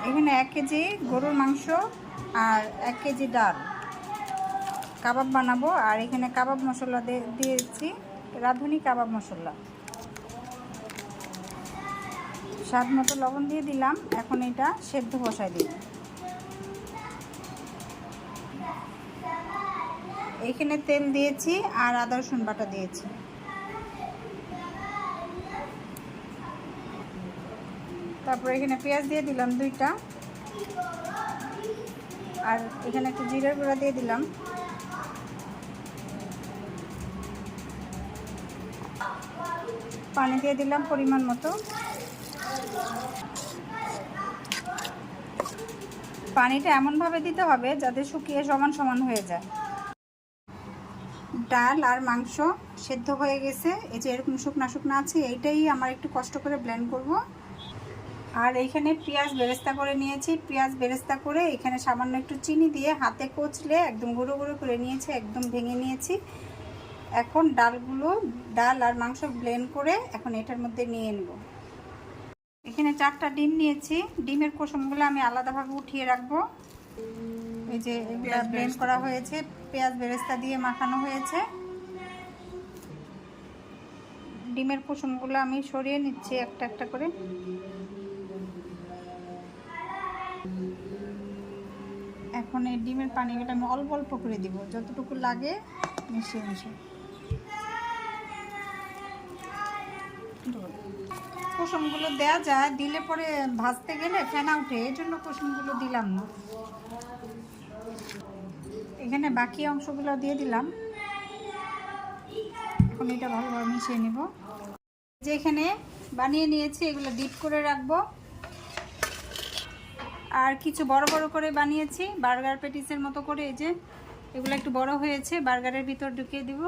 এখানে 1 কেজি গরুর মাংস আর 1 কেজি ডাল কাবাব বানাবো। আর এখানে কাবাব মশলা দিয়েছি, রাঁধুনি কাবাব মশলা। স্বাদ মতো লবণ দিয়ে দিলাম। এখন এটা সেদ্ধ বসাই দিব। এখানে তেল দিয়েছি আর আদা রসুন বাটা দিয়েছি। তারপর এখানে পেঁয়াজ দিয়ে দিলাম 2টা, আর এখানে একটু জিরার গুঁড়া দিয়ে দিলাম। পানি দিয়ে দিলাম পরিমাণ মতো। পানিটা এমনভাবে দিতে হবে যাতে শুকিয়ে সমান সমান হয়ে যায়। ডাল আর মাংস সেদ্ধ হয়ে গেছে। এই যে এরকম শুকনা শুকনা আছে, এইটাই আমার একটু কষ্ট করে ব্লেন্ড করব। আর এইখানে পেঁয়াজ বেরেস্তা করে নিয়েছি। পেঁয়াজ বেরেস্তা করে এখানে সামান্য একটু চিনি দিয়ে হাতে কচলে একদম গুঁড়ো গুঁড়ো করে নিয়েছি, একদম ভেঙে নিয়েছি। এখন ডাল আর মাংস ব্লেন্ড করে এখন এটার মধ্যে নিয়ে নেব। এখানে 4টা ডিম নিয়েছি। ডিমের কুসুমগুলো আমি আলাদাভাবে উঠিয়ে রাখবো। এই যে এগুলো ব্লেন্ড করা হয়েছে, পেঁয়াজ বেরেস্তা দিয়ে মাখানো হয়েছে। ডিমের কুসুমগুলো আমি সরিয়ে নিচ্ছি একটা একটা করে। এখন এই ডিমের পানিগুলো আমি অল্প অল্প করে দিব, যতটুকু লাগে মিশিয়ে মিশিয়ে। কুসুমগুলো দেওয়া যায়, দিলে পরে ভাজতে গেলে ফেনা উঠে, এই জন্য কুসুমগুলো দিলাম না। এখানে বাকি অংশগুলো দিয়ে দিলাম। এখন এটা ভালোভাবে মিশিয়ে নিব। যে এখানে বানিয়ে নিয়েছি, এগুলো ডিপ করে রাখবো। আর কিছু বড় বড় করে বানিয়েছি বার্গার প্যাটিসের মতো করে। এই যে এগুলো একটু বড় হয়েছে, বার্গারের ভিতর ঢুকিয়ে দিব।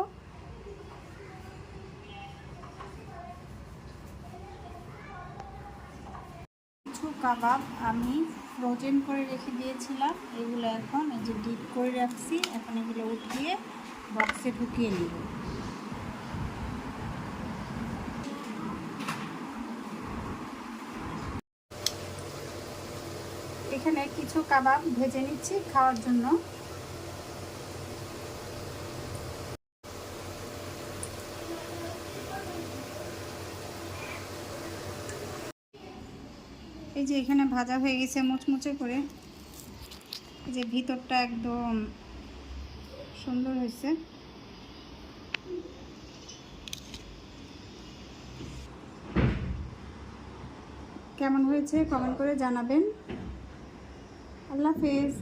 কিছু কাবাব আমি ফ্রোজেন করে রেখে দিয়েছিলাম, এগুলো এখন এই যে ডিপ করে রাখছি। এখন এগুলো উঠিয়ে বক্সে ঢুকিয়ে নিব। এখানে কিছু কাবাব ভেজে নিচ্ছি খাওয়ার জন্য। এই যে এখানে ভাজা হয়ে গেছে মুচমুচে করে। এই যে ভিতরটা একদম সুন্দর হয়েছে। কেমন হয়েছে কমেন্ট করে জানাবেন। আল্লাহ হাফেজ।